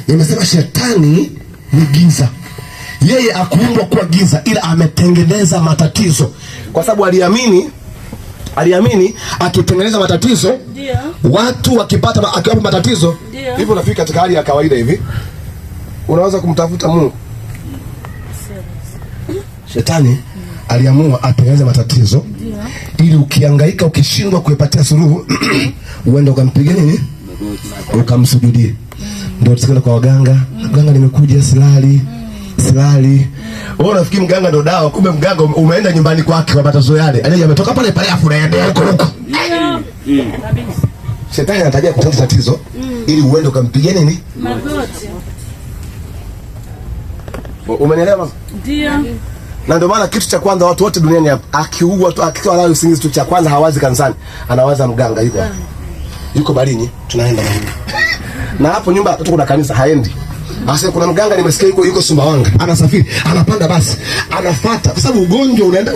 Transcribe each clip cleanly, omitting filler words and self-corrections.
Nimesema shetani ni giza. Yeye akuumbwa kuwa giza, ila ametengeneza matatizo. Kwa sababu aliamini akitengeneza matatizo, ndio watu wakipata akiwapa matatizo, hivyo unafika katika hali ya kawaida hivi. Unaweza kumtafuta Mungu. Shetani aliamua atengeneze matatizo ili ukihangaika ukishindwa kuipatia suluhu uende ukampiga nini? Ukamsujudie. Ndio tusikana kwa waganga. Mganga nimekuja silali. Wewe unafikiri mganga ndo dawa, kumbe mganga umeenda nyumbani kwake kwa matatizo yale. Anaje ametoka pale pale afu anaenda huko. Shetani anatajia kutengeneza tatizo ili uende ukampiga nini? Magoti. Umenielewa? Ndio. Na ndio maana kitu cha kwanza watu wote duniani hapa akiugua tu akiwa leo usingizi tu cha kwanza hawazi kanisani, anawaza mganga yuko barini, tunaenda barini. Na hapo nyumba tu kuna kanisa haendi. Asa kuna mganga nimesikia yuko Sumbawanga, anasafiri, anapanda basi, anafuata kwa sababu ugonjwa unaenda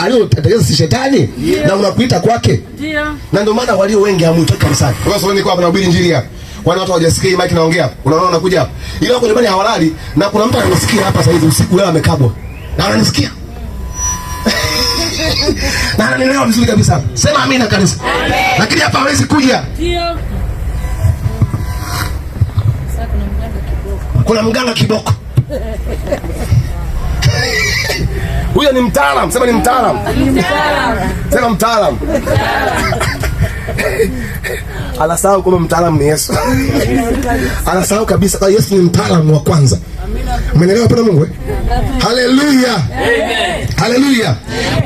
aliotengeneza si shetani na unakuita kwake. Ndio. Na ndio maana walio wengi hamuitoki kanisani. Kwa sababu niko hapa nahubiri injili hapa. Wale watu hawajasikia mic naongea. Unaona unakuja hapa. Ila wako nyumbani hawalali na kuna mtu anasikia hapa sasa hivi usiku leo amekabwa. Na ananisikia. Na ananielewa vizuri kabisa. Sema amina kanisa. Amen. Lakini hapa hawezi kuja. Ndio. Sasa kuna mganga kiboko. Huyo ni mtaalamu, sema ni mtaalamu. Sema mtaalamu. Anasahau kwamba mtaalamu ni Yesu. Anasahau kabisa kwa Yesu ni mtaalamu wa kwanza. Umeelewa pale Mungu? Haleluya. Amen. Haleluya.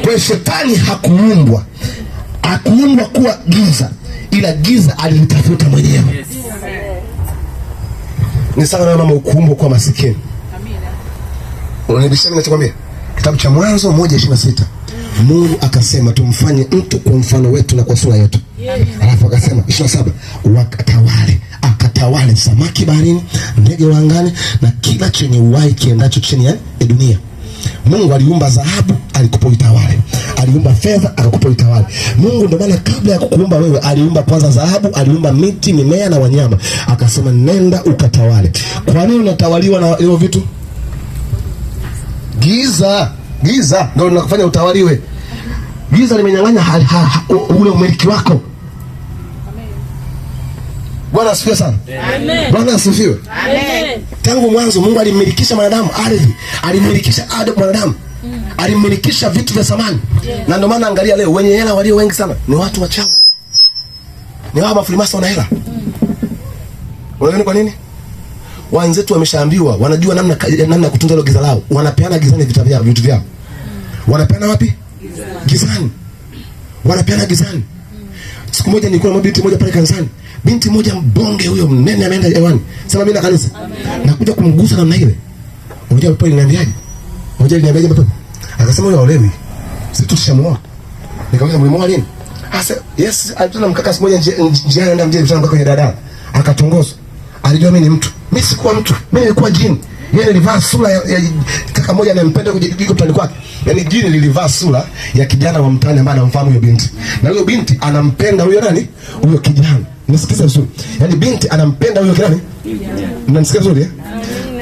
Kwa shetani hakuumbwa kuwa giza, ila giza alilitafuta mwenyewe. Ni sawa na mama ukuumbwa kuwa masikini. Amina. Unanibishia ninachokwambia? Kitabu cha Mwanzo 1:26. Mungu akasema tumfanye mtu kwa mfano wetu na kwa sura yetu. Alafu akasema 27 akatawale samaki baharini, ndege wa angani na kila chenye uhai kiendacho chini ya dunia. Mungu aliumba dhahabu, alikupa utawale. Aliumba fedha, akakupa utawale. Mungu ndio maana kabla ya kukuumba wewe aliumba kwanza dhahabu, aliumba miti, mimea na wanyama. Akasema nenda ukatawale. Kwa nini unatawaliwa na hivyo vitu? Giza ndio linakufanya utawaliwe. Giza limenyang'anya ule umiliki wako. Amen. Bwana asifiwe sana. Amen. Bwana asifiwe. Amen. Tangu mwanzo Mungu alimmilikisha mwanadamu ardhi, alimmilikisha mwanadamu. Alimmilikisha vitu vya samani. Na ndio maana angalia leo wenye hela walio wengi sana ni watu wachawi. Ni wao mafulimasa wana hela. Unaona kwa nini? Wanzetu wameshaambiwa, wanajua namna kutunza giza lao. Wanapeana gizani vitu vyao. Wanapeana wapi? Gizani. Wanapeana gizani. Siku moja nilikuwa na binti moja pale kanisani. Binti moja mbonge huyo mnene ameenda hewani. Sema mimi na kanisa. Nakuja kumgusa namna ile. Unajua pepo iliniambiaje? Unajua iliniambiaje pepo? Akasema wewe olewi. Sisi tushamuoa. Nikamwambia mlimoa lini? Asa yes, alituna mkaka mmoja njiani anaenda mjini mpaka kwenye dada. Akatongozwa. Alijua mimi ni mtu. Mimi sikuwa mtu. Mimi nilikuwa jini. Yeye alivaa sura ya kaka mmoja anayempenda kujiko mtani kwake. Yaani jini lilivaa sura ya kijana wa mtaani ambaye anamfahamu huyo binti. Na huyo binti anampenda huyo nani? Huyo kijana. Nisikize vizuri. Yaani binti anampenda huyo kijana. Mnanisikia vizuri eh?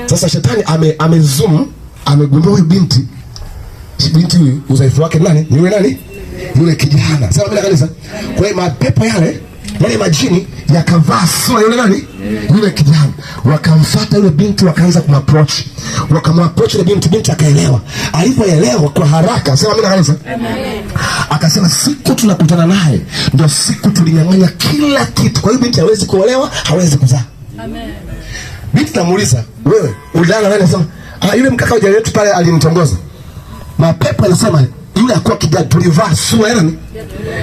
Sasa shetani amezoom, amegundua huyo binti huyu udhaifu wake nani? Ni yule nani? Yule kijana. Sawa bila kanisa. Kwa hiyo mapepo yale majini yakavaa sura yule nani? Yule kijana. Wakamfuata yule binti wakaanza kumapproach. Wakamapproach yule binti akaelewa. Alipoelewa kwa haraka, sema mimi na kanisa. Amen. Akasema siku tunakutana naye ndio siku tulinyang'anya kila kitu. Kwa hiyo binti hawezi kuolewa, hawezi kuzaa. Amen. Binti namuuliza, wewe ulilala nani? Anasema yule mkaka ujali wetu pale alinitongoza. Mapepo yanasema yule akuwa kijana tulivaa sura ya nani?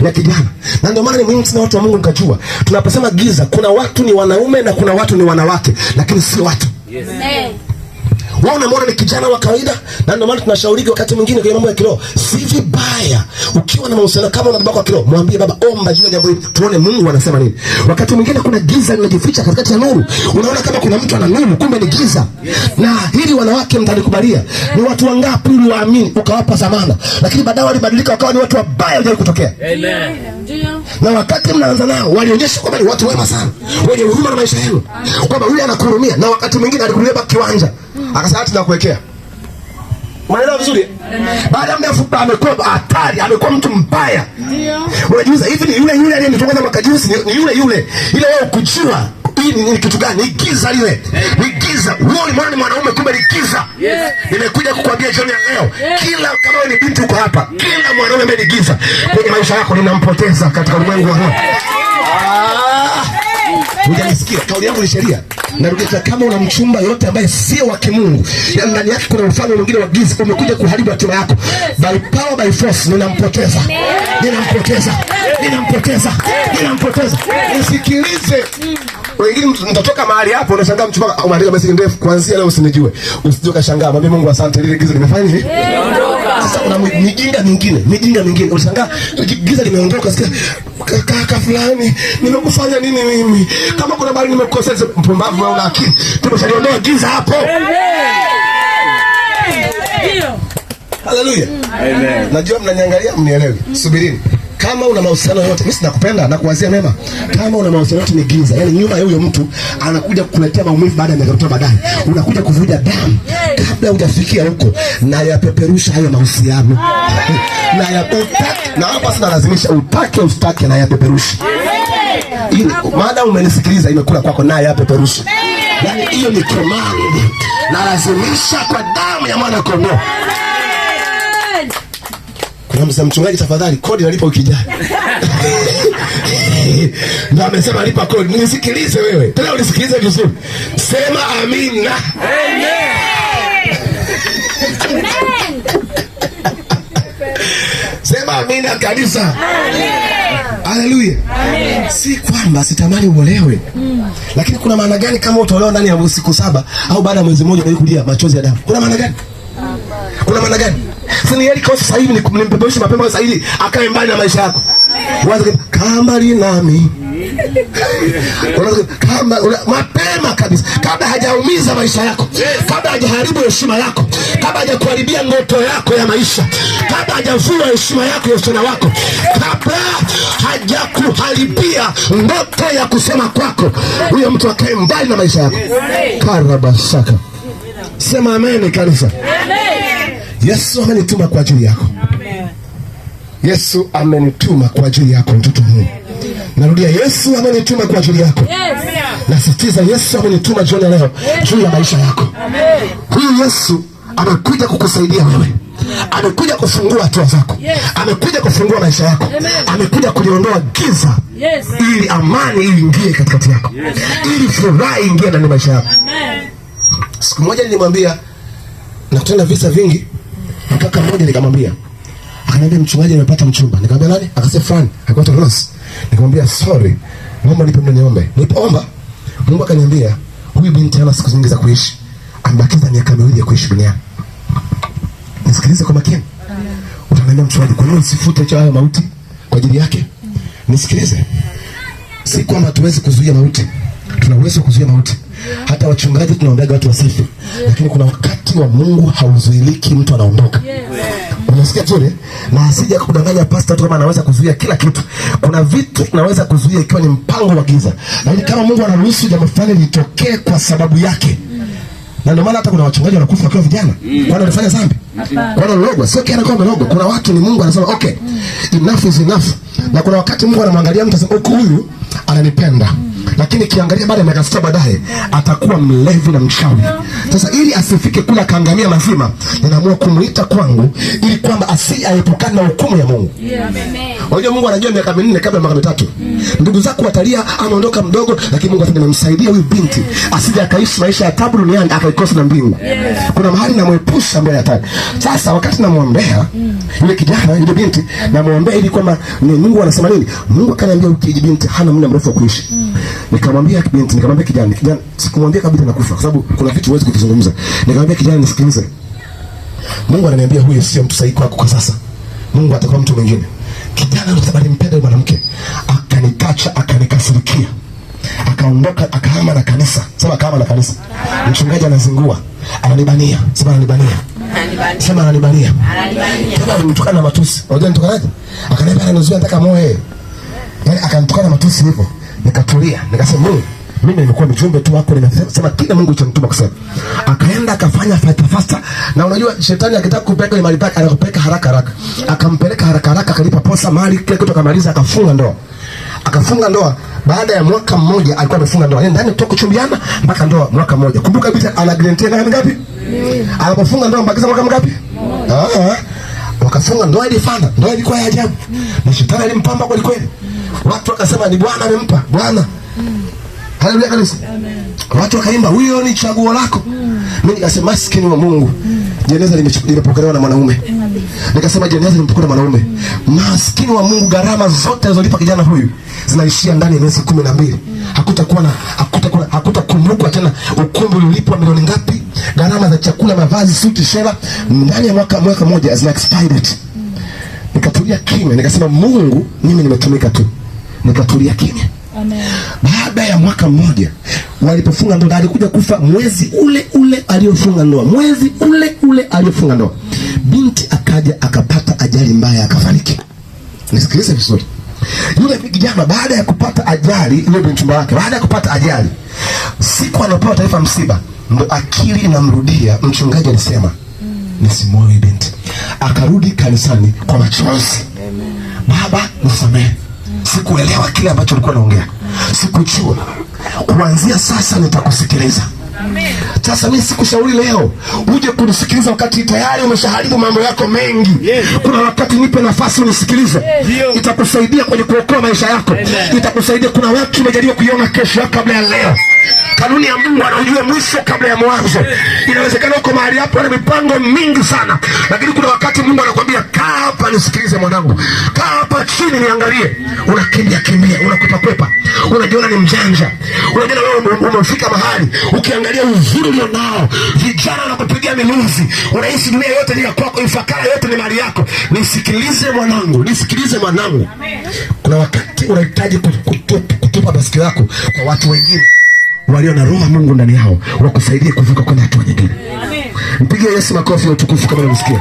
Ya kijana. Na ndio maana ni muhimu sana watu wa Mungu mkajua. Tunaposema giza, kuna watu ni wanaume na kuna watu ni wanawake, lakini si watu. Yes. Amen. Wao unamwona ni kijana wa kawaida, na ndio maana tunashauri wakati mwingine kwa mambo ya kiroho, si vibaya ukiwa na mahusiano kama na baba wa kiroho, mwambie baba, omba juu ya jambo hili tuone Mungu anasema nini. Wakati mwingine kuna giza linajificha katikati ya nuru. Unaona kama kuna mtu ana nuru, kumbe ni giza. Na hili wanawake mtanikubalia, ni watu wangapi uliwaamini ukawapa zamana, lakini baadaye walibadilika wakawa ni watu wabaya wale kutokea. Amen. Ndio. Na wakati mnaanza nao walionyesha kwamba ni watu wema sana, wenye huruma na maisha yenu, kwamba yule anakuhurumia. Na wakati mwingine alikulepa kiwanja, akasema hata nakuwekea. Unaelewa vizuri? Baada ya muda mfupi amekuwa hatari, amekuwa mtu mbaya. Ndio. Unajiuliza, hivi ni yule aliyenitongoza mwaka juzi, ni yule ile wewe ukujua hii ni kitu gani? Ni giza lile. Ni giza. Wewe ni mwanaume, kumbe ni giza. Nimekuja kukuambia jioni ya leo, kila kama wewe ni binti uko hapa, kila mwanaume ambaye ni giza kwenye maisha yako ninampoteza katika ulimwengu wa roho. Unanisikia? Kauli yangu ni sheria. Narudia, kama una mchumba yote ambaye sio wa kimungu, yani ndani yake kuna ufalme mwingine wa giza, umekuja kuharibu hatima yako, by power by force, ninampoteza. Nisikilize. Wengine mtatoka mahali hapo unashangaa mchumba umeandika message ndefu, kuanzia leo usinijue. Usije ukashangaa, mwambie Mungu asante, ile giza limefanya nini? Sasa kuna mijinga mingine unashangaa giza limeondoka, sikia kaka fulani nimekufanya nini mimi? Kama kuna bali nimekukosea, mpumbavu au una akili? Tumeshaliondoa giza hapo. Haleluya. Amen. Najua mnaniangalia mnielewi. Subirini. Kama una mahusiano yote, mimi sinakupenda na kuwazia mema. Kama una mahusiano yote ni giza, yani nyuma ya huyo mtu anakuja kukuletea maumivu baada ya miaka baadaye. Unakuja kuvuja damu kabla hujafikia huko, na yapeperusha hayo mahusiano. Na yapotaka, na hapa sina lazimisha, utake usitake, na yapeperusha. Ili maana umenisikiliza, imekula kwako, na yapeperusha. Yani hiyo ni command. Na lazimisha kwa damu ya mwana kondoo. Kuna mchungaji, tafadhali kodi nalipa wiki ijayo. Ndio amesema lipa kodi. Nisikilize wewe. Tena unisikilize vizuri. Sema amina. Amen. Sema amina kanisa. Amen. Haleluya. Amen. Si kwamba sitamani uolewe. Lakini kuna maana gani kama utaolewa ndani ya siku 7 au baada ya mwezi mmoja na kulia machozi ya damu? Kuna maana gani? Kuna maana gani? Sini yeli kwa sasa hivi nimpeperushi mapema sasa hivi akae mbali na maisha yako. Waza kama linami. Kama mapema kabisa, kabla hajaumiza maisha yako, kabla hajaharibu heshima yako, kabla hajakuharibia ndoto yako ya maisha, kabla hajavua heshima yako ya usana wako, kabla hajakuharibia ndoto ya kusema kwako, huyo mtu akae mbali na maisha yako. Karabasaka. Sema amen kanisa. Amen. Yesu amenituma kwa ajili yako. Amen. Yesu amenituma kwa ajili yako mtoto wangu. Narudia, Yesu amenituma kwa ajili yako. Yes. Nasisitiza, Yesu amenituma jioni leo juu ya maisha yako. Amen. Huyu Yesu amekuja kukusaidia wewe. Amekuja kufungua hatua zako. Yes. Amekuja kufungua maisha yako. Amen. Amekuja kuliondoa giza. Yes. Ili amani iingie katikati yako. Yes. Ili furaha iingie ndani ya maisha yako. Amen. Siku moja nilimwambia, nakutana visa vingi, kaka mmoja nikamwambia, akaniambia mchungaji nimepata mchumba. Nikamwambia nani? Akasema fulani, akaitwa Rose. Nikamwambia sorry, naomba nipe muda niombe. Nilipoomba, Mungu akaniambia huyu binti hana siku nyingi za kuishi. Amebakiza miaka 2 ya kuishi duniani. Nisikilize kwa makini. Utaniambia mchungaji, kwa nini usifute cha hayo mauti kwa ajili yake? Nisikilize. Si kwamba tuwezi kuzuia mauti. Tuna uwezo kuzuia mauti. Hata wachungaji tunaombea watu wasife. Lakini kuna wakati wa Mungu hauzuiliki, mtu anaondoka. Unasikia vizuri? Na asije kudanganya pastor tu kama anaweza kuzuia kila kitu. Kuna vitu tunaweza kuzuia ikiwa ni mpango wa giza. Lakini kama Mungu anaruhusu jambo fulani litokee kwa sababu yake. Na ndio maana hata kuna wachungaji wanakufa wakiwa vijana. Wao wanafanya dhambi. Wanalogwa. Sio kiana kama wamelogwa. Kuna watu ni Mungu anasema okay, enough is enough. Na kuna wakati Mungu anamwangalia mtu anasema huyu ananipenda. Lakini kiangalia baada ya miaka 6 baadaye atakuwa mlevi na mchawi. Sasa ili asifike kula kaangamia mazima, ninaamua kumuita kwangu ili kwamba asiepukane na hukumu ya Mungu. Unajua Mungu anajua miaka 4 kabla ya miaka 3. Ndugu zako watalia anaondoka mdogo, lakini Mungu anasema nimemsaidia huyu binti asije akaishi maisha ya tabu duniani akaikosa na mbingu. Kuna mahali namwepusha mbele ya hatari. Sasa wakati namwombea yule kijana, yule binti, namwombea ili kwamba Mungu anasema nini? Mungu akaniambia huyu binti hana muda mrefu wa kuishi. Nikamwambia binti, nikamwambia kijana, sikumwambia kabisa nakufa kwa sababu kuna vitu huwezi kuvizungumza. Nikamwambia kijana, nisikilize. Mungu ananiambia huyu sio mtu sahihi kwako kwa sasa. Mungu atakuwa mtu mwingine. Kijana alimpenda yule mwanamke, akanikacha, akanikasirikia. Akaondoka, akahama na kanisa. Sema akahama na kanisa. Mchungaji anazingua, ananibania. Sema ananibania. Sema ananibania. Tena alimtukana na matusi. Unajua nitukanaje? Akaniambia anazuia nataka moe. Yaani akanitukana matusi hivyo. Nikatulia, nikasema Mungu, mimi nimekuwa mjumbe tu wako, nimesema kile Mungu chamtuma kusema. Akaenda akafanya fasta. Na unajua shetani akitaka kupeleka ile mali pake anakupeleka haraka. Akampeleka haraka, akalipa posa mali kile kitu, akamaliza akafunga ndoa. Akafunga ndoa baada ya mwaka mmoja alikuwa amefunga ndoa. Yaani ndani kutoka kuchumbiana mpaka ndoa mwaka mmoja. Kumbuka bibi ana guarantee ngapi? Alipofunga ndoa mpaka mwaka ngapi? Wakafunga ndoa ilifana. Ndoa ilikuwa ya ajabu. Na shetani alimpamba kweli kweli. Watu wakasema ni Bwana amempa. Bwana. Haleluya kanisa. Amen. Watu wakaimba huyo ni chaguo lako. Mimi nikasema maskini wa Mungu. Jeneza limepokelewa na mwanaume. Nikasema jeneza limepokelewa na mwanaume. Maskini wa Mungu, gharama zote alizolipa kijana huyu zinaishia ndani ya miezi 12. Hakutakumbukwa tena ukumbi ulipwa milioni ngapi, gharama za chakula, mavazi, suti, shela, ndani ya mwaka mmoja zina expired. Nikatulia kimya, nikasema Mungu, mimi nimetumika tu. Nikatulia kimya. Amen. Baada ya mwaka mmoja walipofunga ndoa, alikuja kufa mwezi ule aliofunga ndoa. Binti akaja akapata ajali mbaya akafariki. Nisikilize vizuri. Yule kijana baada ya kupata ajali, yule binti wake baada ya kupata ajali, siku anapewa taarifa msiba, ndo akili inamrudia. Mchungaji alisema nisimwoe binti. Akarudi kanisani kwa machozi. Baba nisamehe. Sikuelewa kile ambacho ulikuwa unaongea. Sikujua. Kuanzia sasa nitakusikiliza. Amen. Sasa mimi sikushauri leo uje kunisikiliza wakati tayari umeshaharibu mambo yako mengi. Kuna wakati nipe nafasi unisikilize. Itakusaidia kwenye kuokoa maisha yako. Itakusaidia. Kuna watu wamejaribu kuiona kesho yako kabla ya leo. Kanuni ya Mungu anaujua mwisho kabla ya mwanzo. Inawezekana uko mahali hapo na mipango mingi sana, lakini kuna wakati Mungu anakuambia kaa hapa nisikilize mwanangu. Kaa hapa chini niangalie. Unakimbia, unakwepa. Unajiona ni mjanja. Unajiona wewe umefika mahali. Ukiangalia uzuri ulionao, vijana wanakupigia miluzi. Unahisi dunia yote ni ya kwako, ifakara yote ni mali yako. Nisikilize mwanangu. Kuna wakati unahitaji kutupa basikeli yako kwa watu wengine walio na roho Mungu ndani yao, wakusaidie kuvuka kwenda hatua nyingine. Mpigie Yesu makofi ya utukufu kama unamsikia.